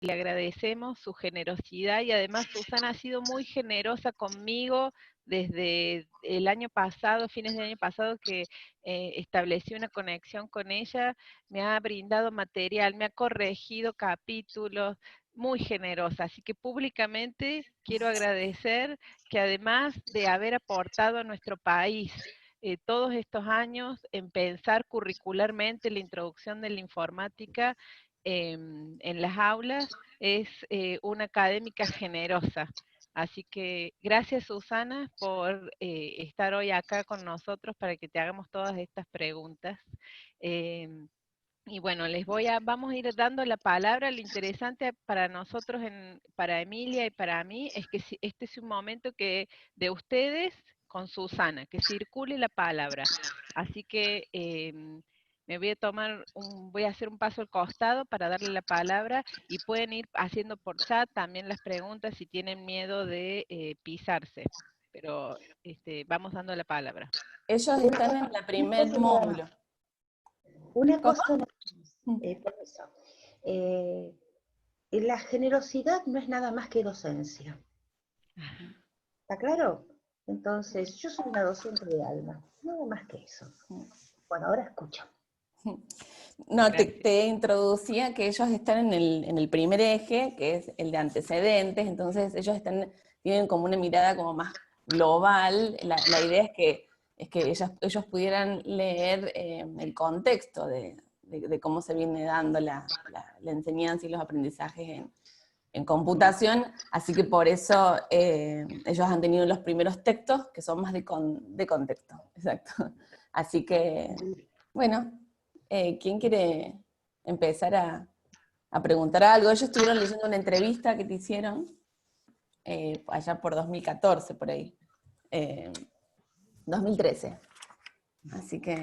le agradecemos su generosidad y además Susana ha sido muy generosa conmigo desde el año pasado, fines del año pasado, que establecí una conexión con ella, me ha brindado material, me ha corregido capítulos, muy generosa. Así que públicamente quiero agradecer que además de haber aportado a nuestro país todos estos años en pensar curricularmente la introducción de la informática en las aulas, es una académica generosa. Así que gracias Susana por estar hoy acá con nosotros para que te hagamos todas estas preguntas. Y bueno, vamos a ir dando la palabra. Lo interesante para nosotros, para Emilia y para mí, es que este es un momento de ustedes con Susana, que circule la palabra. Así que me voy a hacer un paso al costado para darle la palabra y pueden ir haciendo por chat también las preguntas si tienen miedo de pisarse. Pero vamos dando la palabra. Ellos están en la primer módulo. Una ¿Cómo? cosa, permiso. La generosidad no es nada más que docencia. ¿Está claro? Entonces, yo soy una docente de alma, nada más que eso. Bueno, ahora escucho. No, te introducía que ellos están en el primer eje, que es el de antecedentes, entonces ellos tienen como una mirada como más global. La idea es que ellos pudieran leer el contexto de cómo se viene dando la enseñanza y los aprendizajes en computación, así que por eso ellos han tenido los primeros textos que son más de contexto, exacto. Así que, bueno, ¿quién quiere empezar a preguntar algo? Ellos estuvieron leyendo una entrevista que te hicieron allá por 2014, por ahí. 2013. Así que...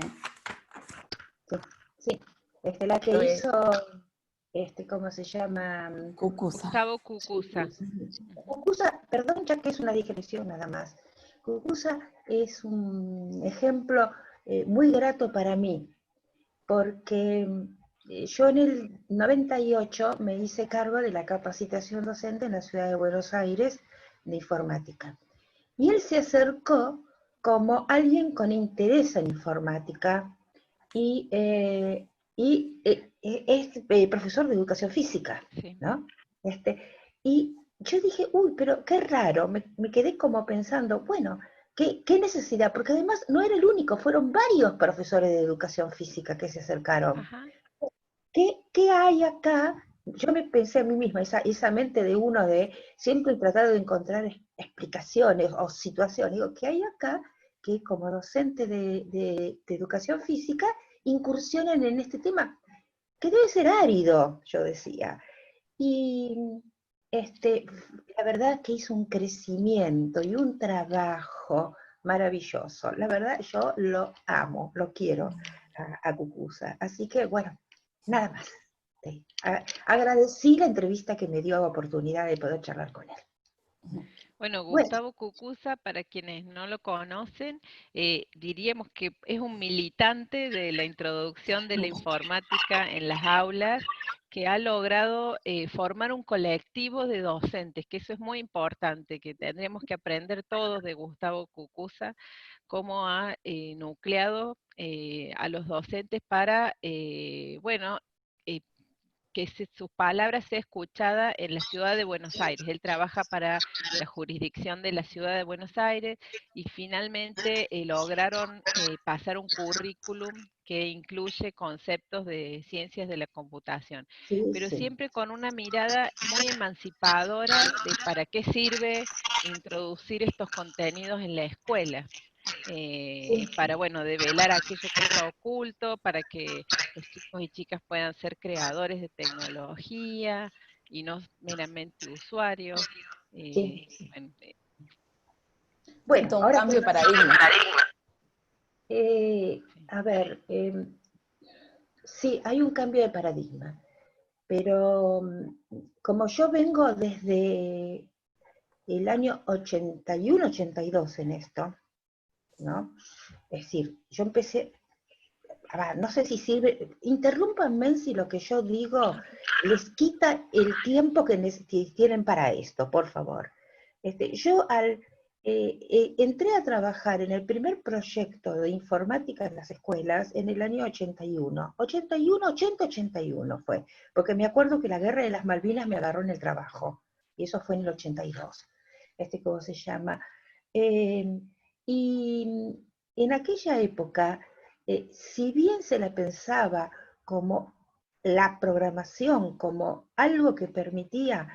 Sí, la que hizo, ¿cómo se llama? Cucuza. Gustavo Cucuza. Cucuza, perdón, ya que es una digresión nada más. Cucuza es un ejemplo muy grato para mí, porque yo en el 98 me hice cargo de la capacitación docente en la ciudad de Buenos Aires de informática. Y él se acercó como alguien con interés en informática y es profesor de educación física, Sí. ¿no? Y yo dije, uy, pero qué raro, me quedé como pensando, bueno, ¿qué necesidad? Porque además no era el único, fueron varios profesores de educación física que se acercaron. Ajá. ¿Qué hay acá? Yo me pensé a mí misma, esa mente de uno de siempre tratar de encontrar explicaciones o situaciones. Digo, ¿qué hay acá que como docente de educación física incursionen en este tema? Que debe ser árido, yo decía. Y la verdad que hizo un crecimiento y un trabajo maravilloso. La verdad, yo lo amo, lo quiero a Cucuza. Así que, bueno, nada más. Agradecí la entrevista que me dio la oportunidad de poder charlar con él. Bueno, Gustavo Cucuza, para quienes no lo conocen, diríamos que es un militante de la introducción de la informática en las aulas, que ha logrado formar un colectivo de docentes, que eso es muy importante, que tendremos que aprender todos de Gustavo Cucuza, cómo ha nucleado a los docentes para, bueno, que sus palabras sea escuchada en la ciudad de Buenos Aires. Él trabaja para la jurisdicción de la ciudad de Buenos Aires y finalmente lograron pasar un currículum que incluye conceptos de ciencias de la computación, pero siempre con una mirada muy emancipadora de para qué sirve introducir estos contenidos en la escuela. Para, bueno, develar aquello que está oculto, para que los chicos y chicas puedan ser creadores de tecnología y no meramente usuarios. Bueno, un ahora cambio de paradigma. A ver, sí, hay un cambio de paradigma, pero como yo vengo desde el año 81-82 en esto, ¿no? Es decir, yo empecé, no sé si sirve, interrúmpanme si lo que yo digo les quita el tiempo que tienen para esto, por favor. Yo entré a trabajar en el primer proyecto de informática en las escuelas en el año 81, 81 fue, porque me acuerdo que la guerra de las Malvinas me agarró en el trabajo, y eso fue en el 82, ¿cómo se llama? Y en aquella época, si bien se la pensaba como la programación, como algo que permitía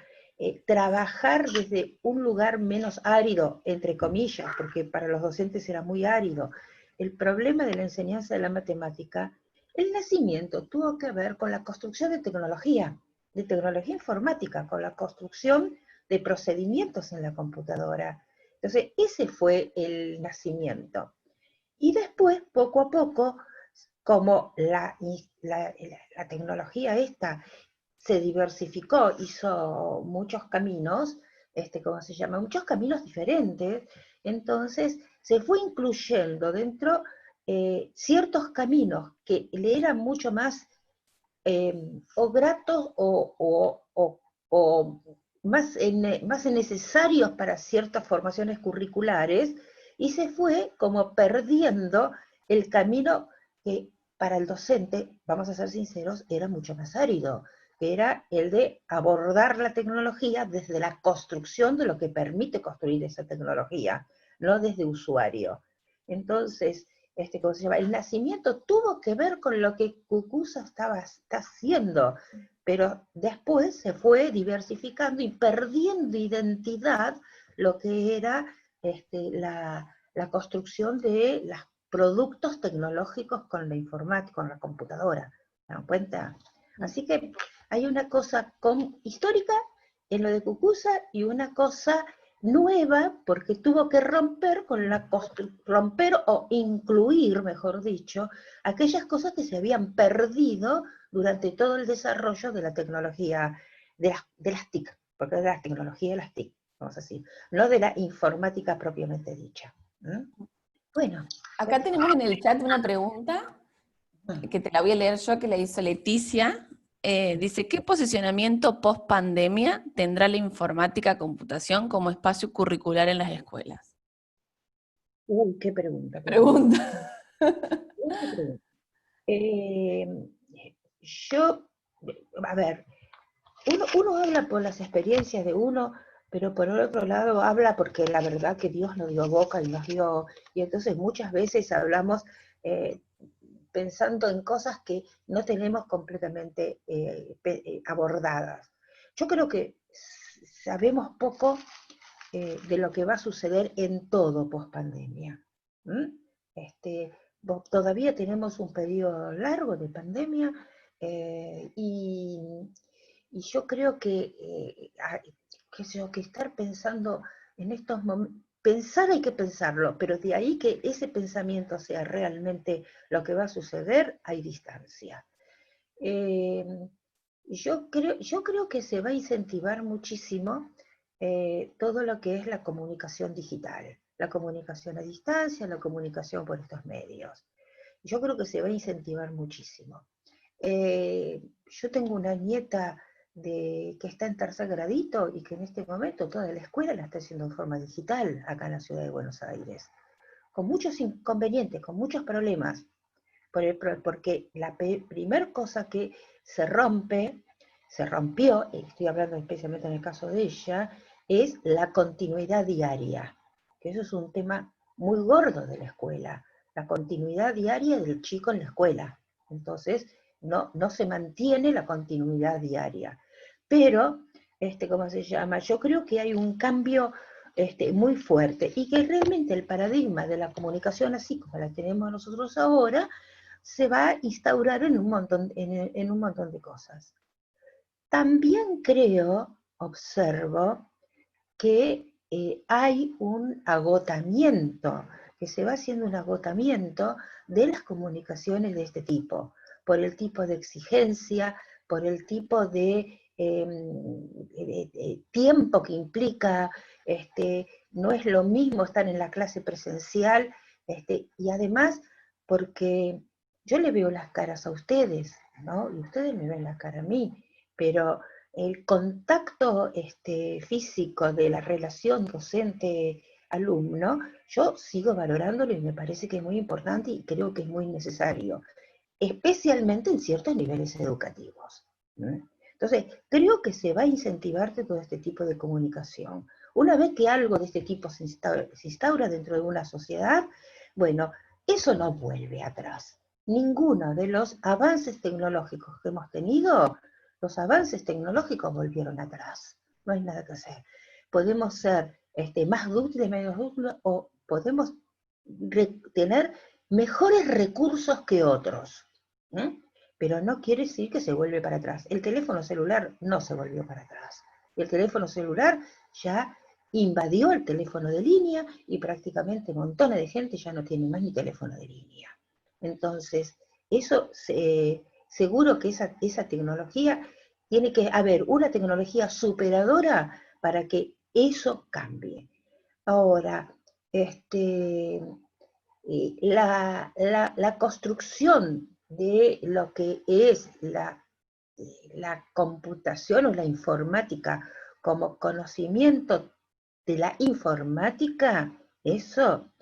trabajar desde un lugar menos árido, entre comillas, porque para los docentes era muy árido, el problema de la enseñanza de la matemática, el nacimiento tuvo que ver con la construcción de tecnología informática, con la construcción de procedimientos en la computadora. Entonces, ese fue el nacimiento. Y después, poco a poco, como la tecnología esta se diversificó, hizo muchos caminos, ¿cómo se llama? Muchos caminos diferentes, entonces se fue incluyendo dentro ciertos caminos que le eran mucho más o gratos o más necesarios para ciertas formaciones curriculares, y se fue como perdiendo el camino que para el docente, vamos a ser sinceros, era mucho más árido, que era el de abordar la tecnología desde la construcción de lo que permite construir esa tecnología, no desde usuario. Entonces, ¿cómo se llama? El nacimiento tuvo que ver con lo que Cucuza está haciendo, pero después se fue diversificando y perdiendo identidad lo que era la construcción de los productos tecnológicos con la informática, con la computadora. ¿Se dan cuenta? Así que hay una cosa histórica en lo de Cucuza y una cosa nueva, porque tuvo que romper o incluir, mejor dicho, aquellas cosas que se habían perdido durante todo el desarrollo de la tecnología, de las TIC, porque es de la tecnología de las TIC, vamos a decir, no de la informática propiamente dicha. Bueno. Acá tenemos en el chat una pregunta, que te la voy a leer yo, que la hizo Leticia. Dice, ¿qué posicionamiento post pandemia tendrá la informática computación como espacio curricular en las escuelas? Qué pregunta. Yo, a ver, uno habla por las experiencias de uno, pero por otro lado habla porque la verdad que Dios nos dio boca y entonces muchas veces hablamos pensando en cosas que no tenemos completamente abordadas. Yo creo que sabemos poco de lo que va a suceder en todo post-pandemia. Todavía tenemos un periodo largo de pandemia y yo creo que estar pensando en estos momentos, pensar hay que pensarlo, pero de ahí que ese pensamiento sea realmente lo que va a suceder, hay distancia. Yo creo que se va a incentivar muchísimo todo lo que es la comunicación digital, la comunicación a distancia, la comunicación por estos medios. Yo creo que se va a incentivar muchísimo. Yo tengo una nieta que está en tercer gradito y que en este momento toda la escuela la está haciendo en forma digital acá en la ciudad de Buenos Aires, con muchos inconvenientes, con muchos problemas, porque la primer cosa que se rompió, y estoy hablando especialmente en el caso de ella, es la continuidad diaria, que eso es un tema muy gordo de la escuela, la continuidad diaria del chico en la escuela. Entonces, no se mantiene la continuidad diaria. Pero, ¿cómo se llama? Yo creo que hay un cambio muy fuerte y que realmente el paradigma de la comunicación así como la tenemos nosotros ahora se va a instaurar en un montón de cosas. También observo, que hay un agotamiento, que se va haciendo un agotamiento de las comunicaciones de este tipo, por el tipo de exigencia, por el tipo de tiempo que implica, no es lo mismo estar en la clase presencial, y además porque yo le veo las caras a ustedes, ¿no? Y ustedes me ven la cara a mí, pero el contacto físico de la relación docente-alumno, yo sigo valorándolo y me parece que es muy importante y creo que es muy necesario, especialmente en ciertos niveles educativos. Entonces, creo que se va a incentivar todo este tipo de comunicación. Una vez que algo de este tipo se instaura dentro de una sociedad, bueno, eso no vuelve atrás. Ninguno de los avances tecnológicos que hemos tenido, los avances tecnológicos volvieron atrás. No hay nada que hacer. Podemos ser más dúctiles, menos dúctiles, o podemos tener mejores recursos que otros. Pero no quiere decir que se vuelve para atrás. El teléfono celular no se volvió para atrás. El teléfono celular ya invadió el teléfono de línea y prácticamente montones de gente ya no tiene más ni teléfono de línea. Entonces, eso seguro que esa tecnología, tiene que haber una tecnología superadora para que eso cambie. Ahora, la construcción de lo que es la computación o la informática como conocimiento de la informática, eso,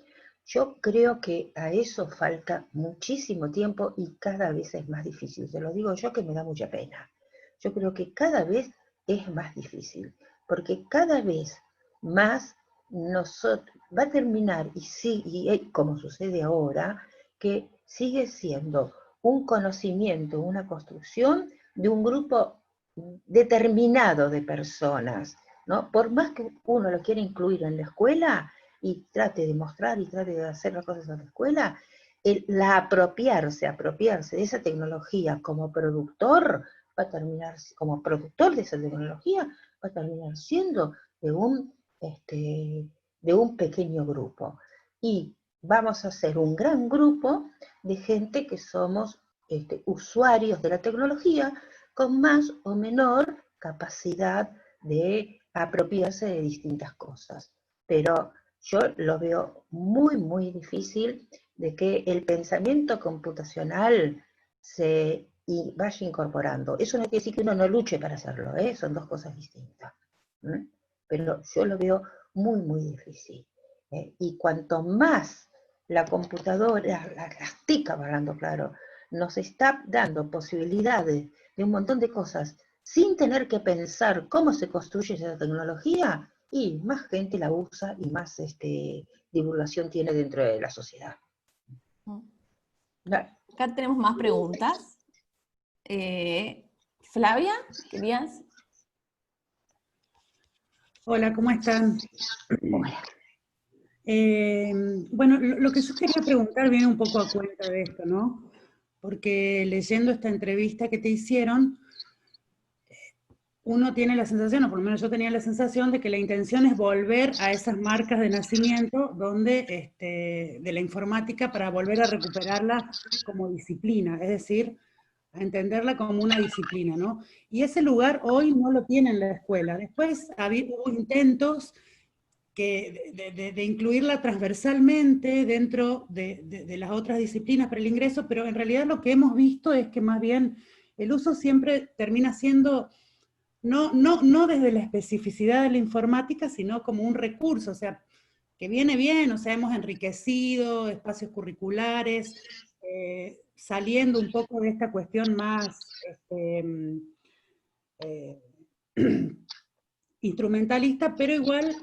yo creo que a eso falta muchísimo tiempo y cada vez es más difícil. Te lo digo yo, que me da mucha pena. Yo creo que cada vez es más difícil, porque cada vez más va a terminar, y como sucede ahora, que sigue siendo un conocimiento, una construcción de un grupo determinado de personas, ¿no? Por más que uno lo quiera incluir en la escuela y trate de mostrar y trate de hacer las cosas en la escuela, apropiarse de esa tecnología como productor, va a terminar, como productor de esa tecnología, va a terminar siendo de un pequeño grupo. Y vamos a ser un gran grupo de gente que somos usuarios de la tecnología con más o menor capacidad de apropiarse de distintas cosas. Pero yo lo veo muy, muy difícil de que el pensamiento computacional se vaya incorporando. Eso no quiere decir que uno no luche para hacerlo, son dos cosas distintas. Pero yo lo veo muy, muy difícil. Y cuanto más la computadora, las TIC, hablando claro, nos está dando posibilidades de un montón de cosas sin tener que pensar cómo se construye esa tecnología, y más gente la usa y más divulgación tiene dentro de la sociedad. Acá tenemos más preguntas. Flavia, ¿querías? Hola, ¿cómo están? Hola. Bueno, lo que yo quería preguntar viene un poco a cuenta de esto, ¿no? Porque leyendo esta entrevista que te hicieron, uno tiene la sensación, o por lo menos yo tenía la sensación, de que la intención es volver a esas marcas de nacimiento de la informática, para volver a recuperarla como disciplina, es decir, a entenderla como una disciplina, ¿no? Y ese lugar hoy no lo tiene en la escuela. Después hubo intentos de incluirla transversalmente dentro de las otras disciplinas para el ingreso, pero en realidad lo que hemos visto es que más bien el uso siempre termina siendo no desde la especificidad de la informática, sino como un recurso, o sea, que viene bien, o sea, hemos enriquecido espacios curriculares, saliendo un poco de esta cuestión más instrumentalista, pero igual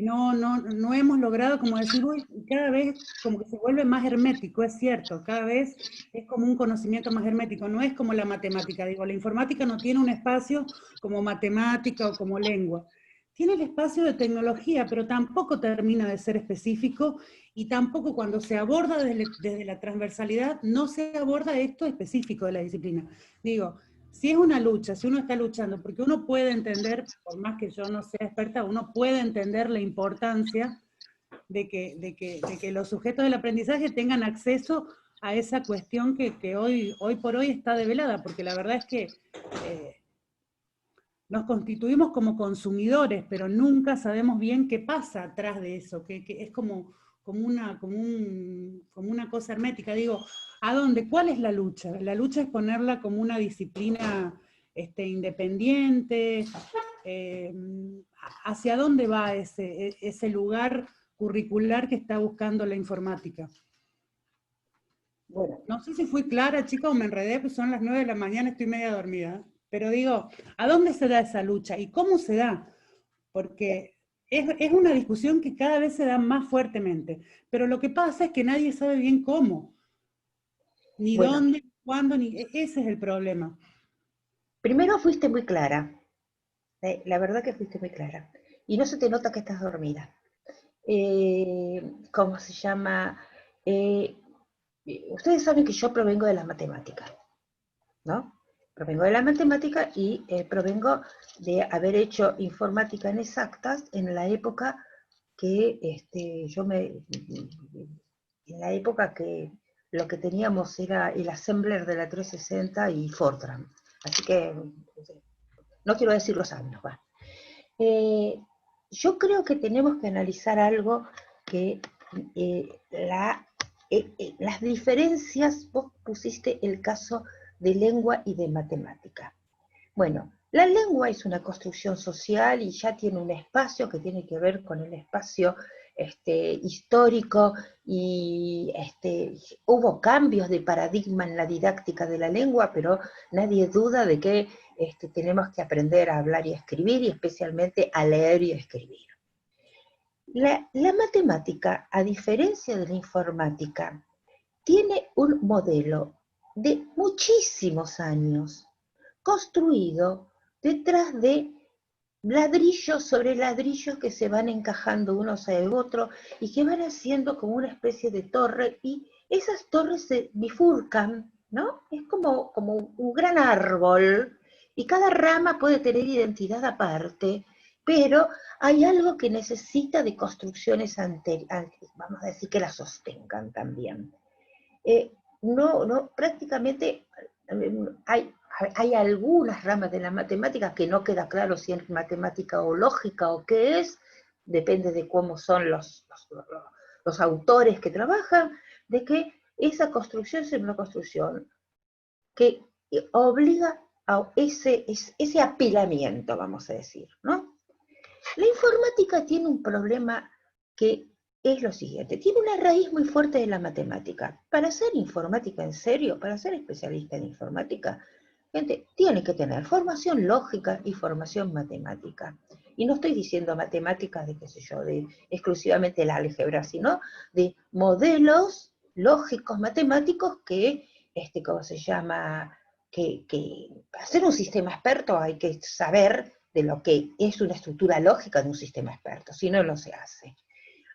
no hemos logrado, como decir, uy, cada vez como que se vuelve más hermético, es cierto, cada vez es como un conocimiento más hermético, no es como la matemática, digo, la informática no tiene un espacio como matemática o como lengua, tiene el espacio de tecnología, pero tampoco termina de ser específico, y tampoco cuando se aborda desde la transversalidad, no se aborda esto específico de la disciplina. Digo, si es una lucha, si uno está luchando, porque uno puede entender, por más que yo no sea experta, uno puede entender la importancia de que los sujetos del aprendizaje tengan acceso a esa cuestión que hoy por hoy está develada, porque la verdad es que nos constituimos como consumidores, pero nunca sabemos bien qué pasa atrás de eso, que es como como una cosa hermética. Digo, ¿a dónde? ¿Cuál es la lucha? La lucha es ponerla como una disciplina independiente. ¿Hacia dónde va ese lugar curricular que está buscando la informática? Bueno. No sé si fui clara, chicos, o me enredé, pues son las 9 de la mañana, estoy media dormida. Pero digo, ¿a dónde se da esa lucha? ¿Y cómo se da? Porque es una discusión que cada vez se da más fuertemente. Pero lo que pasa es que nadie sabe bien cómo. Ni Bueno, dónde, cuándo, ese es el problema. primero fuiste muy clara. La verdad que fuiste muy clara. Y no se te nota que estás dormida. ¿Cómo se llama? Ustedes saben que yo provengo de la matemática, ¿no? Provengo de la matemática y provengo de haber hecho informática en exactas en la época que en la época que lo que teníamos era el assembler de la 360 y Fortran. Así que no quiero decir los años, va. Yo creo que tenemos que analizar algo que las diferencias, vos pusiste el caso de lengua y de matemática. Bueno, la lengua es una construcción social y ya tiene un espacio que tiene que ver con el espacio histórico y hubo cambios de paradigma en la didáctica de la lengua, pero nadie duda de que tenemos que aprender a hablar y a escribir, y especialmente a leer y a escribir. La matemática, a diferencia de la informática, tiene un modelo de muchísimos años, construido detrás de ladrillos sobre ladrillos que se van encajando unos a otro y que van haciendo como una especie de torre, y esas torres se bifurcan, ¿no? Es como un gran árbol, y cada rama puede tener identidad aparte, pero hay algo que necesita de construcciones vamos a decir, que la sostengan también. Prácticamente hay algunas ramas de la matemática que no queda claro si es matemática o lógica o qué es, depende de cómo son los autores que trabajan, de que esa construcción es una construcción que obliga a ese apilamiento, vamos a decir, ¿no? La informática tiene un problema que es lo siguiente, tiene una raíz muy fuerte de la matemática. Para ser informática en serio, para ser especialista en informática, gente tiene que tener formación lógica y formación matemática. Y no estoy diciendo matemáticas de, qué sé yo, de exclusivamente la álgebra, sino de modelos lógicos matemáticos que, ¿cómo se llama? Que para ser un sistema experto hay que saber de lo que es una estructura lógica de un sistema experto, si no, no se hace.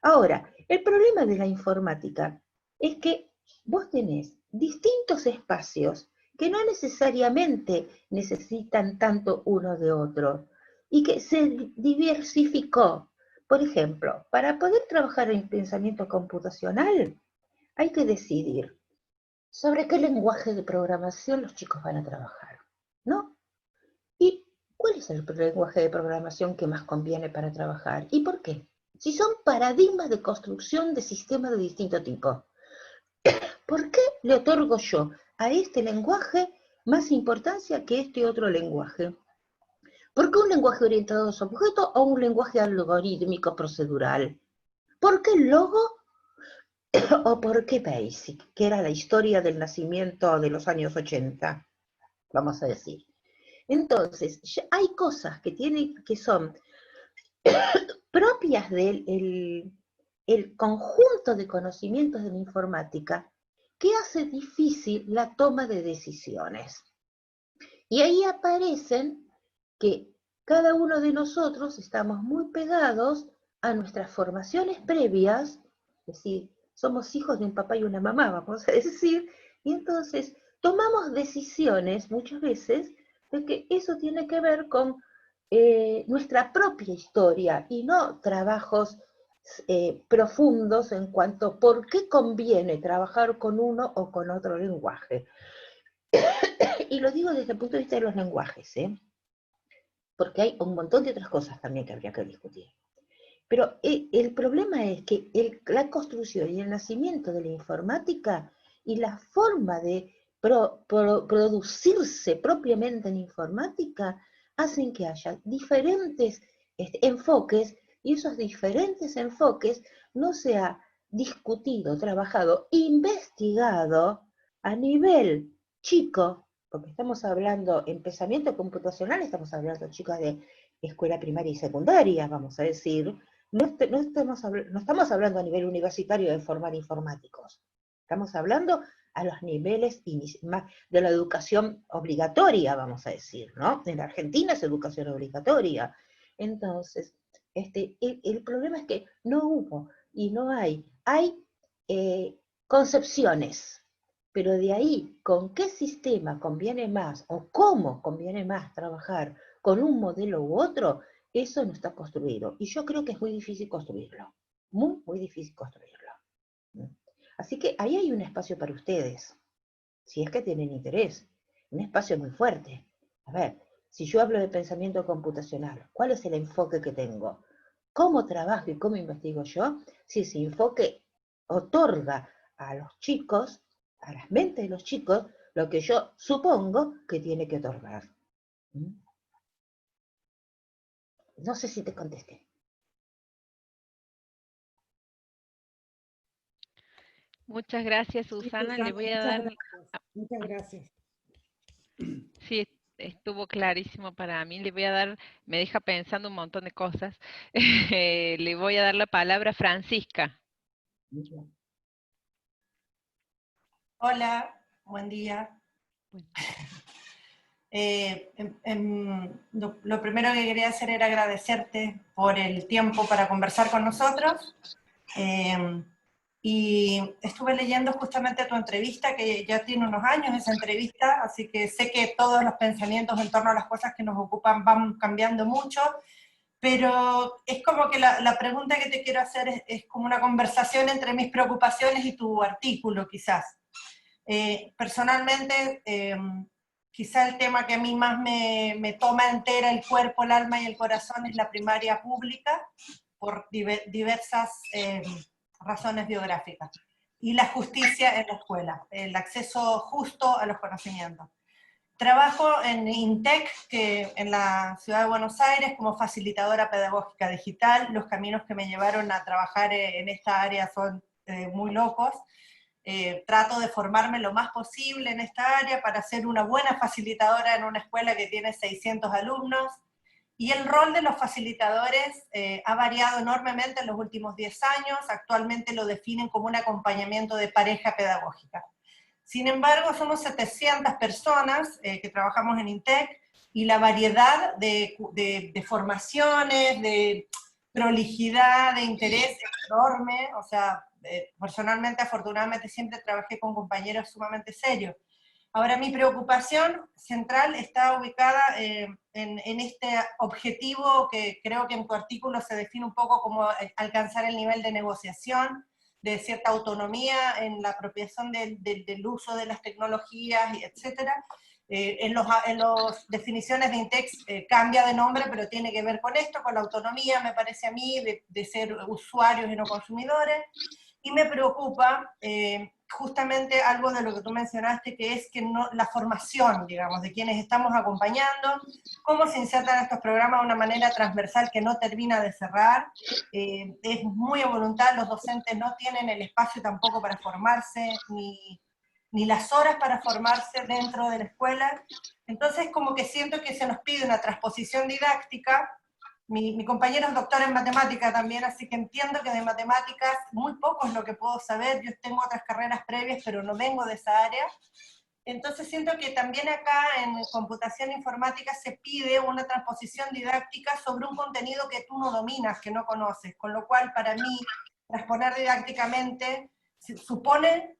Ahora, el problema de la informática es que vos tenés distintos espacios que no necesariamente necesitan tanto uno de otro, y que se diversificó. Por ejemplo, para poder trabajar en pensamiento computacional, hay que decidir sobre qué lenguaje de programación los chicos van a trabajar, ¿no? ¿Y cuál es el lenguaje de programación que más conviene para trabajar? ¿Y por qué? Si son paradigmas de construcción de sistemas de distinto tipo, ¿por qué le otorgo yo a este lenguaje más importancia que este otro lenguaje? ¿Por qué un lenguaje orientado a los objetos o un lenguaje algorítmico procedural? ¿Por qué Logo o por qué Basic, que era la historia del nacimiento de los años 80, vamos a decir? Entonces, hay cosas que son propias del conjunto de conocimientos de la informática que hace difícil la toma de decisiones. Y ahí aparecen que cada uno de nosotros estamos muy pegados a nuestras formaciones previas, es decir, somos hijos de un papá y una mamá, vamos a decir, y entonces tomamos decisiones muchas veces de que eso tiene que ver con nuestra propia historia y no trabajos profundos en cuanto a por qué conviene trabajar con uno o con otro lenguaje. Y lo digo desde el punto de vista de los lenguajes, porque hay un montón de otras cosas también que habría que discutir. Pero el problema es que la construcción y el nacimiento de la informática y la forma de producirse propiamente en informática hacen que haya diferentes enfoques, y esos diferentes enfoques no se ha discutido, trabajado, investigado a nivel chico, porque estamos hablando en pensamiento computacional, estamos hablando chicos de escuela primaria y secundaria, vamos a decir. No estamos hablando a nivel universitario de formar informáticos, estamos hablando a los niveles de la educación obligatoria, vamos a decir, ¿no? En la Argentina es educación obligatoria. Entonces, el problema es que no hubo y no hay concepciones, pero de ahí, ¿con qué sistema conviene más o cómo conviene más trabajar con un modelo u otro? Eso no está construido. Y yo creo que es muy difícil construirlo. Muy, muy difícil construirlo. Así que ahí hay un espacio para ustedes, si es que tienen interés. Un espacio muy fuerte. A ver, si yo hablo de pensamiento computacional, ¿cuál es el enfoque que tengo? ¿Cómo trabajo y cómo investigo yo? Si ese enfoque otorga a los chicos, a las mentes de los chicos, lo que yo supongo que tiene que otorgar. No sé si te contesté. Muchas gracias, Susana. Le voy a dar... Muchas gracias. Sí, estuvo clarísimo para mí. Le voy a dar, me deja pensando un montón de cosas. Le voy a dar la palabra a Francisca. Hola, buen día. Lo primero que quería hacer era agradecerte por el tiempo para conversar con nosotros. Y estuve leyendo justamente tu entrevista, que ya tiene unos años esa entrevista, así que sé que todos los pensamientos en torno a las cosas que nos ocupan van cambiando mucho, pero es como que la pregunta que te quiero hacer es como una conversación entre mis preocupaciones y tu artículo, quizás. Personalmente, quizá el tema que a mí más me toma entera el cuerpo, el alma y el corazón es la primaria pública, por diversas razones biográficas. Y la justicia en la escuela, el acceso justo a los conocimientos. Trabajo en INTEC, que en la ciudad de Buenos Aires, como facilitadora pedagógica digital. Los caminos que me llevaron a trabajar en esta área son muy locos. Trato de formarme lo más posible en esta área para ser una buena facilitadora en una escuela que tiene 600 alumnos. Y el rol de los facilitadores ha variado enormemente en los últimos 10 años. Actualmente lo definen como un acompañamiento de pareja pedagógica. Sin embargo, somos 700 personas que trabajamos en INTEC, y la variedad de formaciones, de prolijidad, de interés es enorme. O sea, personalmente, afortunadamente, siempre trabajé con compañeros sumamente serios. Ahora, mi preocupación central está ubicada en este objetivo que creo que en tu artículo se define un poco como alcanzar el nivel de negociación, de cierta autonomía en la apropiación del uso de las tecnologías, etc. En las definiciones de INTEX cambia de nombre, pero tiene que ver con esto, con la autonomía, me parece a mí, de ser usuarios y no consumidores. Y me preocupa justamente algo de lo que tú mencionaste, que es que la formación, digamos, de quienes estamos acompañando, cómo se insertan estos programas de una manera transversal que no termina de cerrar. Es muy a voluntad, los docentes no tienen el espacio tampoco para formarse, ni las horas para formarse dentro de la escuela. Entonces como que siento que se nos pide una transposición didáctica. Mi compañero es doctor en matemática también, así que entiendo que de matemáticas muy poco es lo que puedo saber. Yo tengo otras carreras previas, pero no vengo de esa área. Entonces siento que también acá en computación informática se pide una transposición didáctica sobre un contenido que tú no dominas, que no conoces, con lo cual para mí transponer didácticamente supone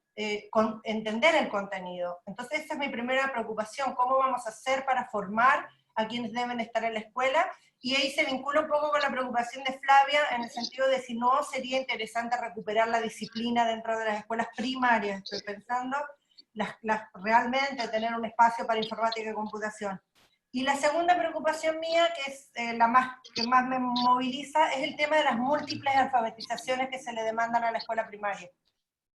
entender el contenido. Entonces esa es mi primera preocupación: cómo vamos a hacer para formar a quienes deben estar en la escuela. Y ahí se vincula un poco con la preocupación de Flavia, en el sentido de si no sería interesante recuperar la disciplina dentro de las escuelas primarias. Estoy pensando realmente tener un espacio para informática y computación. Y la segunda preocupación mía, que es que más me moviliza, es el tema de las múltiples alfabetizaciones que se le demandan a la escuela primaria.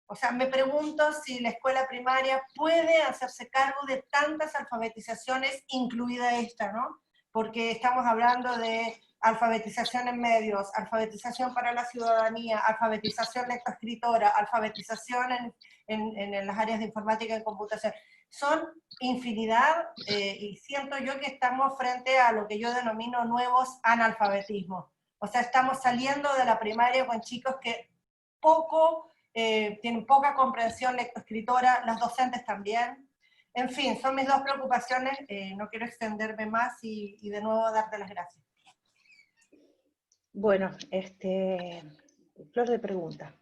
O sea, me pregunto si la escuela primaria puede hacerse cargo de tantas alfabetizaciones, incluida esta, ¿no? Porque estamos hablando de alfabetización en medios, alfabetización para la ciudadanía, alfabetización lectoescritora, alfabetización en las áreas de informática y computación. Son infinidad, y siento yo que estamos frente a lo que yo denomino nuevos analfabetismos. O sea, estamos saliendo de la primaria con chicos que tienen poca comprensión lectoescritora, las docentes también. En fin, son mis dos preocupaciones, no quiero extenderme más y de nuevo darte las gracias. Bueno, flor de pregunta.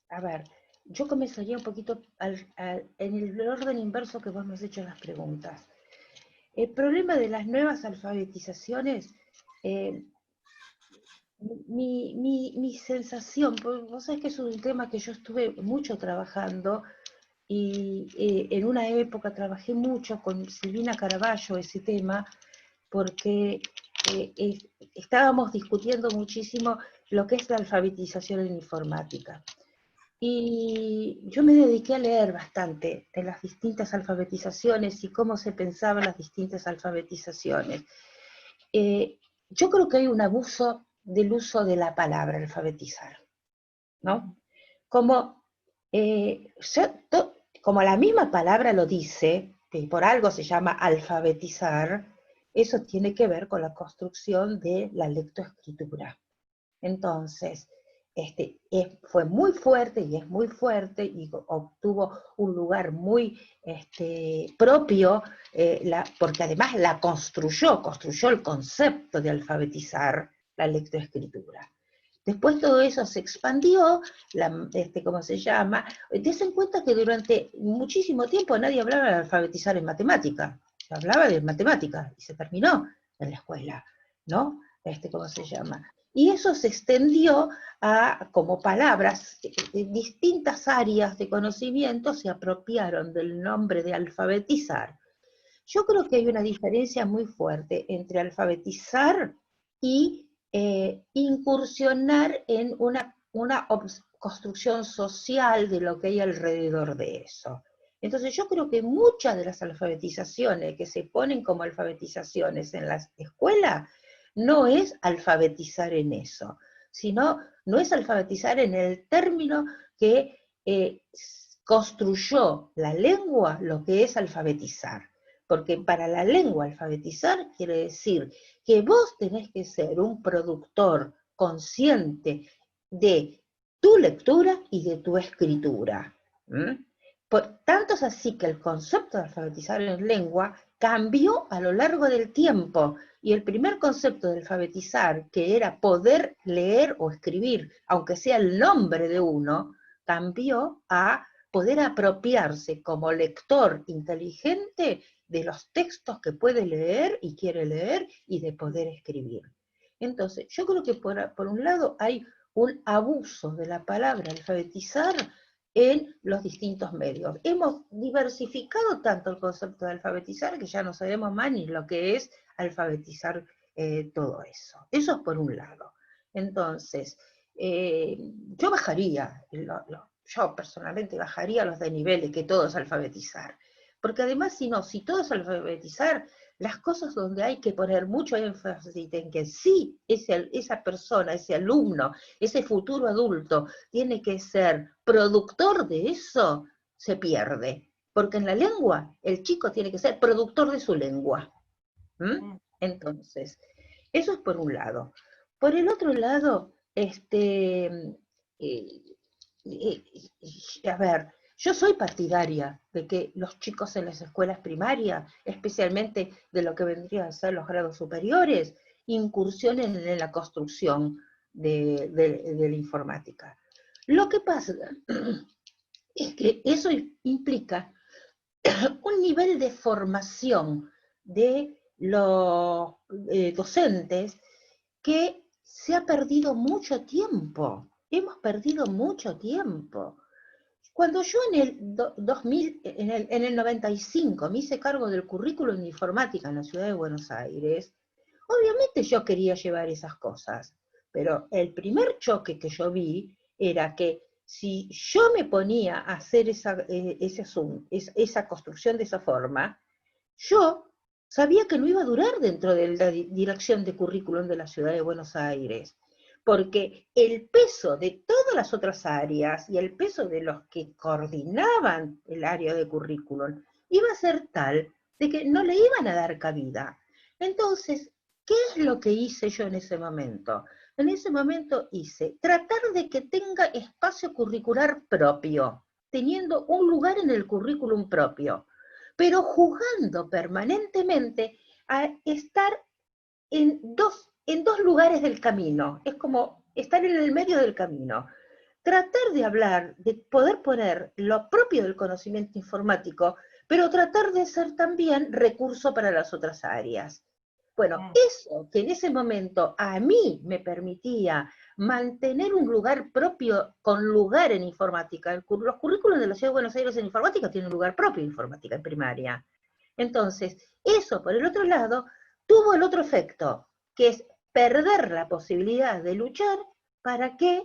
A ver, yo comenzaría un poquito en el orden inverso que vos me has hecho las preguntas. El problema de las nuevas alfabetizaciones, mi sensación, porque vos sabés que es un tema que yo estuve mucho trabajando, y en una época trabajé mucho con Silvina Caraballo ese tema, porque estábamos discutiendo muchísimo lo que es la alfabetización en informática. Y yo me dediqué a leer bastante de las distintas alfabetizaciones y cómo se pensaban las distintas alfabetizaciones. Yo creo que hay un abuso del uso de la palabra alfabetizar, ¿no? Como la misma palabra lo dice, que por algo se llama alfabetizar, eso tiene que ver con la construcción de la lectoescritura. Entonces, fue muy fuerte y es muy fuerte y obtuvo un lugar muy propio, porque además la construyó el concepto de alfabetizar la lectoescritura. Después todo eso se expandió, ¿cómo se llama? Ten en cuenta que durante muchísimo tiempo nadie hablaba de alfabetizar en matemática, se hablaba de matemática y se terminó en la escuela, ¿no? ¿Cómo se llama? Y eso se extendió a, como palabras, distintas áreas de conocimiento se apropiaron del nombre de alfabetizar. Yo creo que hay una diferencia muy fuerte entre alfabetizar y incursionar en una construcción social de lo que hay alrededor de eso. Entonces yo creo que muchas de las alfabetizaciones que se ponen como alfabetizaciones en la escuela no es alfabetizar en eso, sino no es alfabetizar en el término que construyó la lengua lo que es alfabetizar. Porque para la lengua alfabetizar quiere decir que vos tenés que ser un productor consciente de tu lectura y de tu escritura. Tanto es así que el concepto de alfabetizar en lengua cambió a lo largo del tiempo, y el primer concepto de alfabetizar, que era poder leer o escribir, aunque sea el nombre de uno, cambió a poder apropiarse como lector inteligente de los textos que puede leer y quiere leer y de poder escribir. Entonces, yo creo que por un lado hay un abuso de la palabra alfabetizar en los distintos medios. Hemos diversificado tanto el concepto de alfabetizar que ya no sabemos más ni lo que es alfabetizar todo eso. Eso es por un lado. Entonces, yo bajaría, yo personalmente bajaría los desniveles, que todo es alfabetizar. Porque además, si todo es alfabetizar, las cosas donde hay que poner mucho énfasis en que sí, esa persona, ese alumno, ese futuro adulto, tiene que ser productor de eso, se pierde. Porque en la lengua, el chico tiene que ser productor de su lengua. Entonces, eso es por un lado. Por el otro lado, a ver, yo soy partidaria de que los chicos en las escuelas primarias, especialmente de lo que vendrían a ser los grados superiores, incursionen en la construcción de la informática. Lo que pasa es que eso implica un nivel de formación de los docentes que se ha perdido mucho tiempo. Hemos perdido mucho tiempo. Cuando yo en el 2000, en el 95 me hice cargo del currículum de informática en la ciudad de Buenos Aires, obviamente yo quería llevar esas cosas, pero el primer choque que yo vi era que si yo me ponía a hacer esa construcción de esa forma, yo sabía que no iba a durar dentro de la dirección de currículum de la ciudad de Buenos Aires, porque el peso de todas las otras áreas y el peso de los que coordinaban el área de currículum iba a ser tal de que no le iban a dar cabida. Entonces, ¿qué es lo que hice yo en ese momento? En ese momento hice tratar de que tenga espacio curricular propio, teniendo un lugar en el currículum propio, pero jugando permanentemente a estar en dos lugares del camino. Es como estar en el medio del camino. Tratar de hablar, de poder poner lo propio del conocimiento informático, pero tratar de ser también recurso para las otras áreas. Bueno, eso que en ese momento a mí me permitía mantener un lugar propio con lugar en informática. Los currículos de la Ciudad de Buenos Aires en informática tienen un lugar propio en informática en primaria. Entonces, eso por el otro lado tuvo el otro efecto, que es perder la posibilidad de luchar para que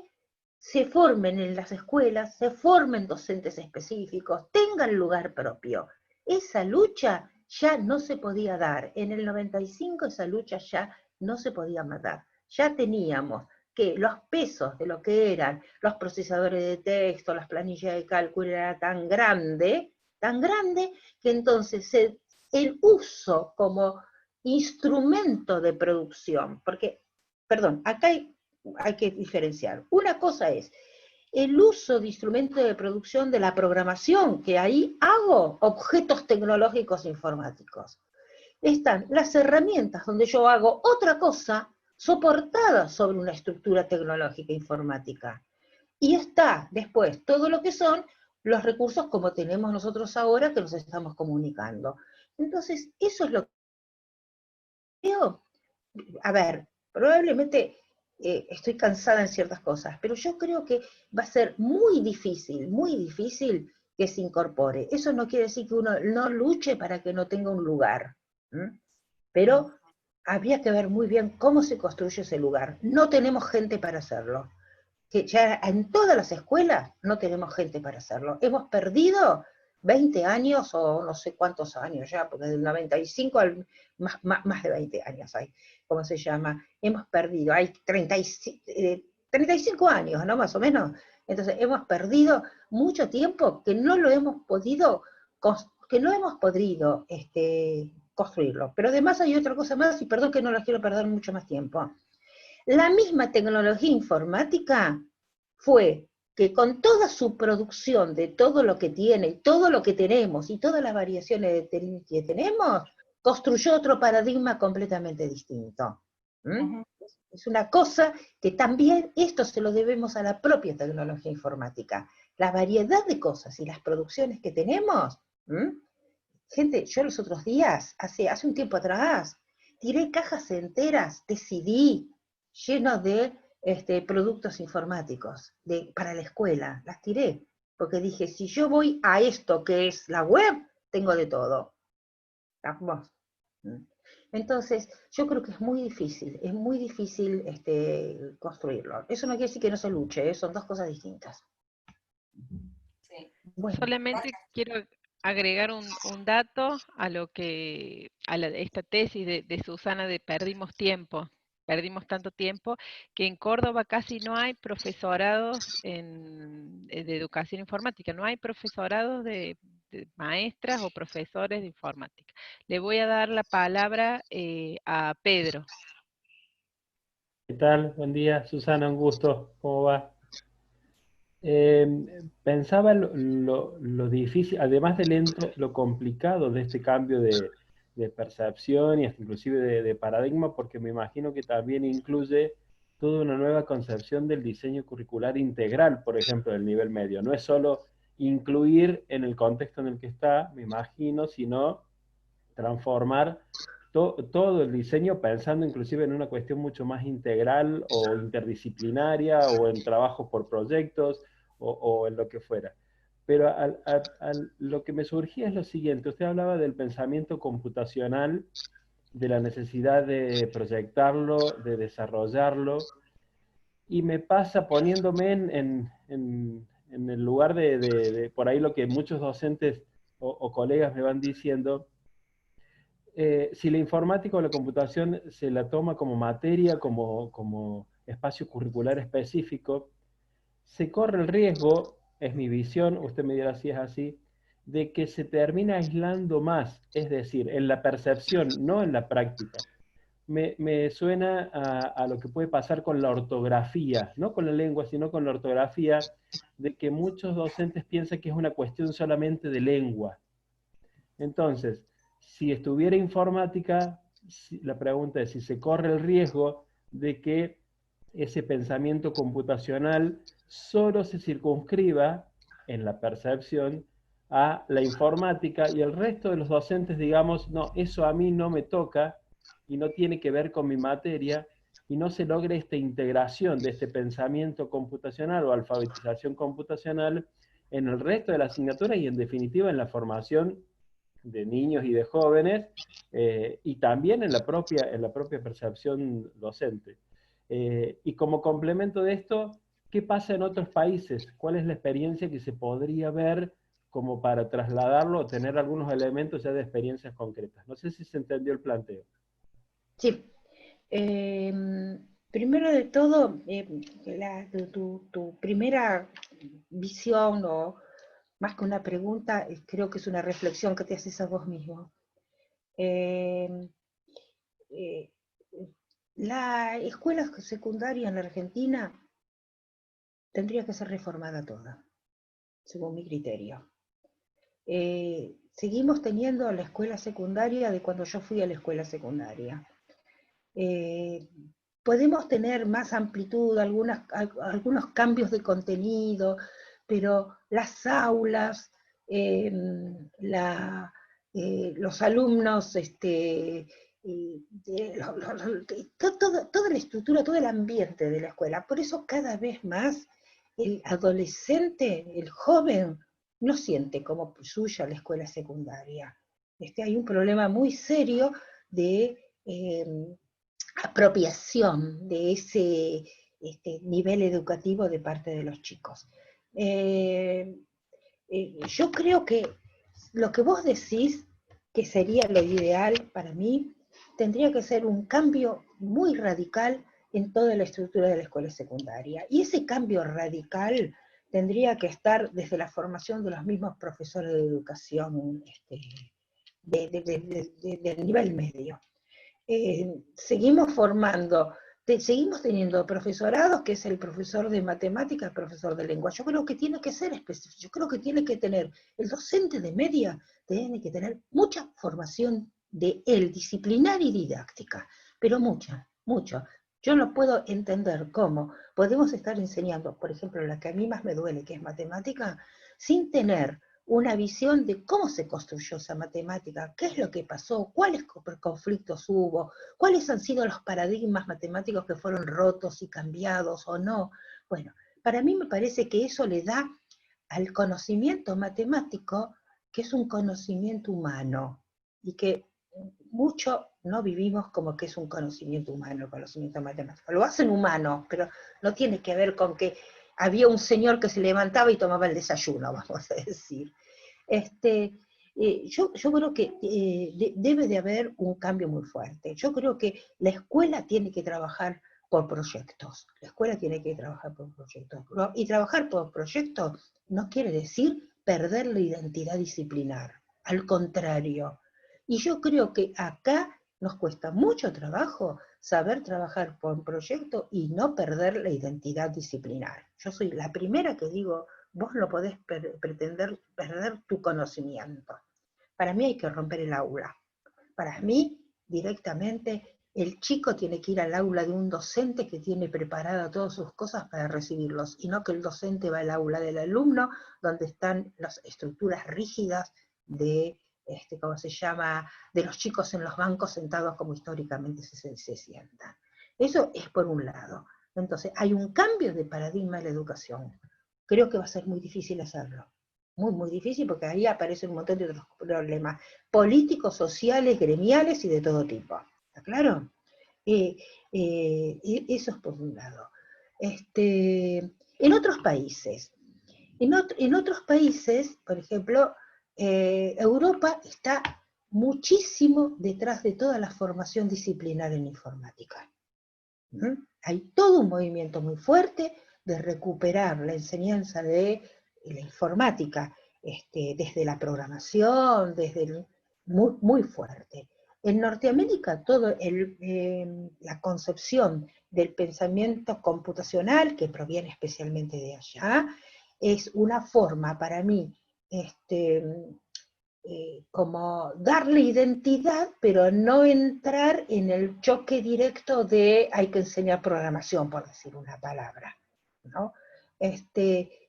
se formen en las escuelas, se formen docentes específicos, tengan lugar propio. Esa lucha ya no se podía dar. En el 95 esa lucha ya no se podía matar. Ya teníamos que los pesos de lo que eran los procesadores de texto, las planillas de cálculo era tan grande, que entonces el uso como instrumento de producción, porque, perdón, acá hay que diferenciar. Una cosa es el uso de instrumentos de producción de la programación, que ahí hago objetos tecnológicos informáticos. Están las herramientas donde yo hago otra cosa soportada sobre una estructura tecnológica informática. Y está después todo lo que son los recursos como tenemos nosotros ahora que nos estamos comunicando. Entonces, eso es lo que creo. A ver, probablemente estoy cansada en ciertas cosas, pero yo creo que va a ser muy difícil que se incorpore. Eso no quiere decir que uno no luche para que no tenga un lugar, pero habría que ver muy bien cómo se construye ese lugar. No tenemos gente para hacerlo. Que ya en todas las escuelas no tenemos gente para hacerlo. Hemos perdido 20 años o no sé cuántos años ya, porque del 95 al más de 20 años hay, ¿cómo se llama? Hemos perdido, hay 35 años, ¿no? Más o menos. Entonces hemos perdido mucho tiempo que no lo hemos podido, construirlo. Pero además hay otra cosa más, y perdón que no la quiero perder mucho más tiempo. La misma tecnología informática fue que con toda su producción de todo lo que tiene, todo lo que tenemos y todas las variaciones que tenemos, construyó otro paradigma completamente distinto. Es una cosa que también esto se lo debemos a la propia tecnología informática. La variedad de cosas y las producciones que tenemos. Gente, yo los otros días, hace un tiempo atrás, tiré cajas enteras de CD llenos de productos informáticos para la escuela. Las tiré, porque dije, si yo voy a esto que es la web, tengo de todo. ¿Estamos? Entonces, yo creo que es muy difícil construirlo. Eso no quiere decir que no se luche, son dos cosas distintas. Sí. Bueno. Solamente quiero agregar un dato a esta tesis de Susana de perdimos tanto tiempo, que en Córdoba casi no hay profesorados de educación informática, no hay profesorados de maestras o profesores de informática. Le voy a dar la palabra a Pedro. ¿Qué tal? Buen día, Susana, un gusto. ¿Cómo va? Pensaba lo difícil, además de lento, lo complicado de este cambio de percepción y hasta inclusive de paradigma, porque me imagino que también incluye toda una nueva concepción del diseño curricular integral, por ejemplo, del nivel medio. No es solo incluir en el contexto en el que está, me imagino, sino transformar todo el diseño pensando inclusive en una cuestión mucho más integral o interdisciplinaria o en trabajo por proyectos o en lo que fuera. Pero lo que me surgía es lo siguiente, usted hablaba del pensamiento computacional, de la necesidad de proyectarlo, de desarrollarlo, y me pasa poniéndome en el lugar de por ahí lo que muchos docentes o colegas me van diciendo, si la informática o la computación se la toma como materia, como espacio curricular específico, se corre el riesgo, es mi visión, usted me dirá si es así, de que se termina aislando más, es decir, en la percepción, no en la práctica. Me suena a lo que puede pasar con la ortografía, no con la lengua, sino con la ortografía, de que muchos docentes piensan que es una cuestión solamente de lengua. Entonces, si estuviera informática, la pregunta es si se corre el riesgo de que ese pensamiento computacional solo se circunscriba en la percepción a la informática y el resto de los docentes digamos, no, eso a mí no me toca y no tiene que ver con mi materia, y no se logre esta integración de este pensamiento computacional o alfabetización computacional en el resto de la asignatura y en definitiva en la formación de niños y de jóvenes, y también en la propia percepción docente. Y como complemento de esto, ¿qué pasa en otros países? ¿Cuál es la experiencia que se podría ver como para trasladarlo o tener algunos elementos ya de experiencias concretas? No sé si se entendió el planteo. Sí. Primero de todo, tu primera visión, o más que una pregunta, creo que es una reflexión que te haces a vos mismo. La escuela secundaria en la Argentina tendría que ser reformada toda, según mi criterio. Seguimos teniendo la escuela secundaria de cuando yo fui a la escuela secundaria. Podemos tener más amplitud, algunos cambios de contenido, pero las aulas, los alumnos, toda la estructura, todo el ambiente de la escuela. Por eso cada vez más el adolescente, el joven, no siente como suya la escuela secundaria. Hay un problema muy serio de apropiación de ese nivel educativo de parte de los chicos. Yo creo que lo que vos decís, que sería lo ideal para mí, tendría que ser un cambio muy radical en toda la estructura de la escuela secundaria. Y ese cambio radical tendría que estar desde la formación de los mismos profesores de educación del nivel medio. Seguimos formando, seguimos teniendo profesorados, que es el profesor de matemáticas, el profesor de lengua. Yo creo que tiene que ser específico, yo creo que tiene que tener, el docente de media tiene que tener mucha formación de él, disciplinar y didáctica, pero mucho. Yo no puedo entender cómo podemos estar enseñando, por ejemplo, la que a mí más me duele, que es matemática, sin tener una visión de cómo se construyó esa matemática, qué es lo que pasó, cuáles conflictos hubo, cuáles han sido los paradigmas matemáticos que fueron rotos y cambiados o no. Bueno, para mí me parece que eso le da al conocimiento matemático, que es un conocimiento humano, y que mucho no vivimos como que es un conocimiento humano, el conocimiento matemático. Lo hacen humano, pero no tiene que ver con que había un señor que se levantaba y tomaba el desayuno, vamos a decir. Yo creo que debe de haber un cambio muy fuerte. Yo creo que la escuela tiene que trabajar por proyectos. La escuela tiene que trabajar por proyectos. Y trabajar por proyectos no quiere decir perder la identidad disciplinar. Al contrario. Y yo creo que acá nos cuesta mucho trabajo saber trabajar por proyecto y no perder la identidad disciplinar. Yo soy la primera que digo, vos no podés pretender perder tu conocimiento. Para mí hay que romper el aula. Para mí, directamente, el chico tiene que ir al aula de un docente que tiene preparadas todas sus cosas para recibirlos, y no que el docente va al aula del alumno, donde están las estructuras rígidas de ¿cómo se llama?, de los chicos en los bancos sentados como históricamente se sientan. Eso es por un lado. Entonces, hay un cambio de paradigma en la educación. Creo que va a ser muy difícil hacerlo. muy, muy difícil, porque ahí aparecen un montón de otros problemas políticos, sociales, gremiales y de todo tipo. ¿Está claro? Eso es por un lado. En otros países, en otros países, por ejemplo, Europa está muchísimo detrás de toda la formación disciplinar en informática. Hay todo un movimiento muy fuerte de recuperar la enseñanza de la informática, desde la programación, muy, muy fuerte. En Norteamérica, la concepción del pensamiento computacional, que proviene especialmente de allá, es una forma para mí como darle identidad, pero no entrar en el choque directo de hay que enseñar programación, por decir una palabra, ¿no?